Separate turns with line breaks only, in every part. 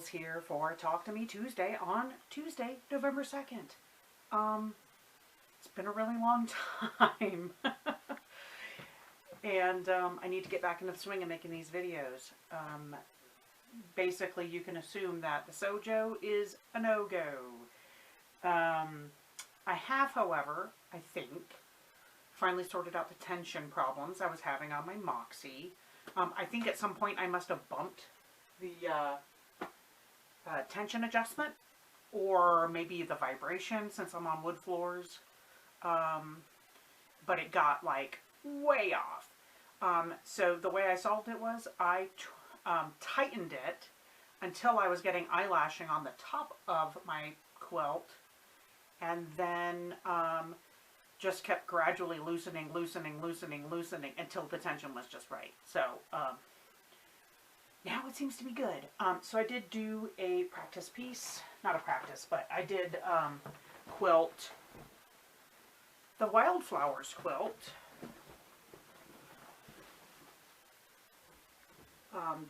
Jewels here for Talk to Me Tuesday on Tuesday, November 2nd. It's been a really long time. And I need to get back into the swing of making these videos. Basically, you can assume that the SewJo is a no-go. I have, however, I think, finally sorted out the tension problems I was having on my Moxie. I think at some point I must have bumped the tension adjustment, or maybe the vibration since I'm on wood floors. But it got like way off. So the way I solved it was I tightened it until I was getting eyelashing on the top of my quilt, and then just kept gradually loosening until the tension was just right. So now it seems to be good. So I did do a practice piece, not a practice, but I did quilt the Wildflowers quilt.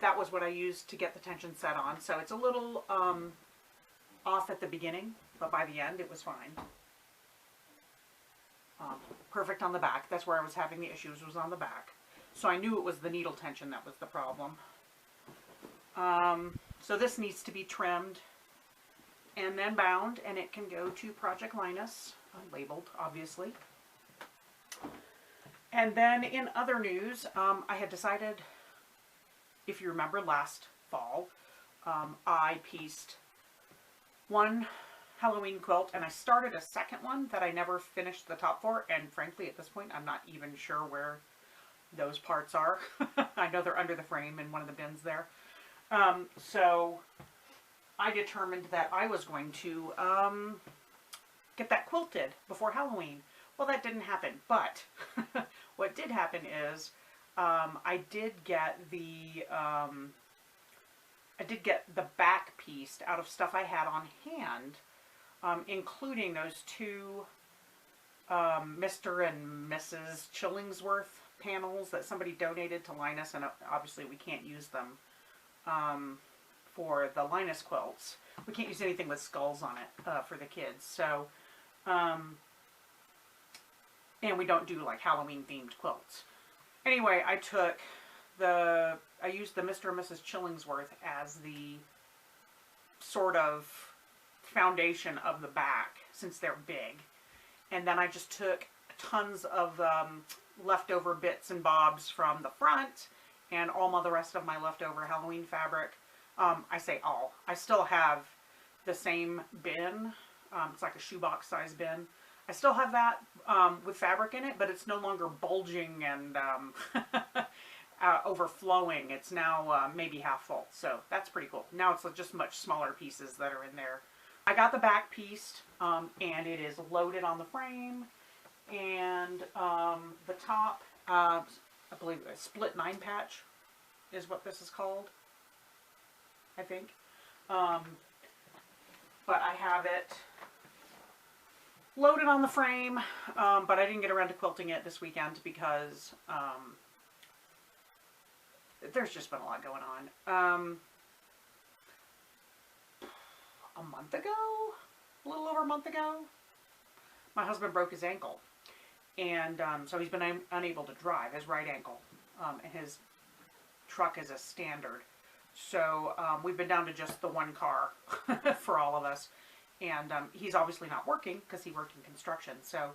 That was what I used to get the tension set on. So it's a little off at the beginning, but by the end it was fine. Perfect on the back. That's where I was having the issues, was on the back. So I knew it was the needle tension that was the problem. So this needs to be trimmed and then bound, and it can go to Project Linus, labeled obviously. And then in other news, I had decided, if you remember last fall, I pieced one Halloween quilt, and I started a second one that I never finished the top for, and frankly at this point I'm not even sure where those parts are. I know they're under the frame in one of the bins there. So I determined that I was going to get that quilted before Halloween. Well, that didn't happen, but what did happen is I did get the back pieced out of stuff I had on hand, including those two Mr. and Mrs. Chillingsworth panels that somebody donated to Linus, and obviously we can't use them for the Linus quilts. We can't use anything with skulls on it for the kids. So, and we don't do like Halloween themed quilts. Anyway, I used the Mr. and Mrs. Chillingsworth as the sort of foundation of the back, since they're big. And then I just took tons of leftover bits and bobs from the front and all the rest of my leftover Halloween fabric. I say all. I still have the same bin. It's like a shoebox size bin. I still have that with fabric in it, but it's no longer bulging and overflowing. It's now maybe half full, so that's pretty cool. Now it's just much smaller pieces that are in there. I got the back pieced, and it is loaded on the frame, and the top, I believe a split 9 patch is what this is called, I think. But I have it loaded on the frame, but I didn't get around to quilting it this weekend because there's just been a lot going on. A month ago, a little over a month ago, my husband broke his ankle, and so he's been unable to drive, his right ankle, and his truck is a standard. So we've been down to just the one car for all of us. And he's obviously not working because he worked in construction. So,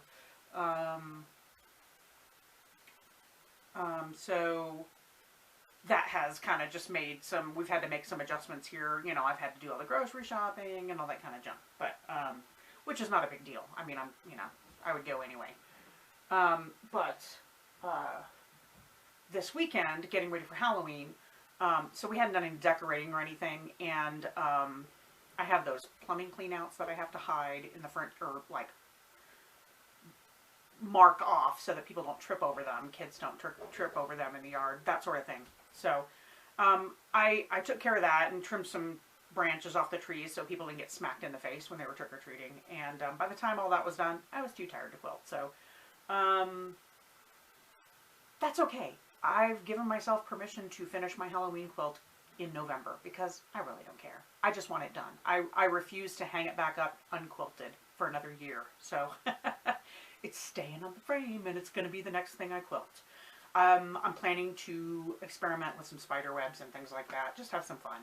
so that has kind of just made we've had to make some adjustments here. You know, I've had to do all the grocery shopping and all that kind of junk, but, which is not a big deal. I mean, I would go anyway. But this weekend, getting ready for Halloween, so we hadn't done any decorating or anything, and, I have those plumbing cleanouts that I have to hide in the front, or like mark off so that people don't trip over them, kids don't trip over them in the yard, that sort of thing. So I took care of that and trimmed some branches off the trees so people didn't get smacked in the face when they were trick-or-treating. And by the time all that was done, I was too tired to quilt. So that's okay. I've given myself permission to finish my Halloween quilt in November because I really don't care. I just want it done. I refuse to hang it back up unquilted for another year. So it's staying on the frame and it's going to be the next thing I quilt. I'm planning to experiment with some spider webs and things like that. Just have some fun.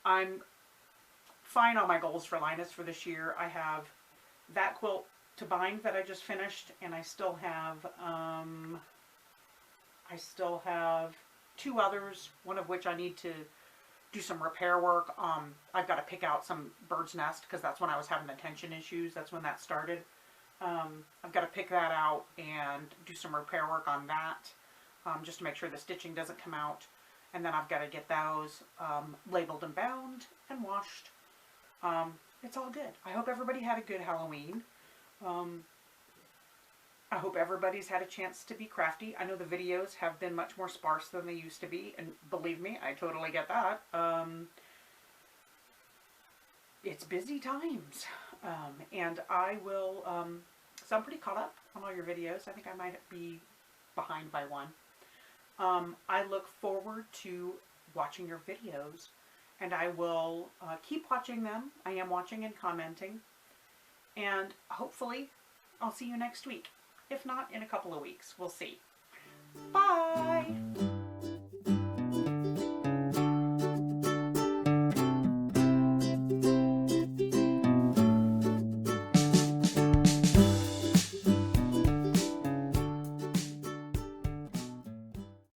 I'm fine on my goals for Linus for this year. I have that quilt to bind that I just finished, and I still have 2 others, one of which I need to do some repair work. I've got to pick out some bird's nest because that's when I was having the tension issues. That's when that started. I've got to pick that out and do some repair work on that, just to make sure the stitching doesn't come out. And then I've got to get those labeled and bound and washed. It's all good. I hope everybody had a good Halloween. I hope everybody's had a chance to be crafty. I know the videos have been much more sparse than they used to be, and believe me, I totally get that. It's busy times, and I will, so I'm pretty caught up on all your videos. I think I might be behind by one. I look forward to watching your videos, and I will keep watching them. I am watching and commenting, and hopefully I'll see you next week. If not, in a couple of weeks. We'll see. Bye!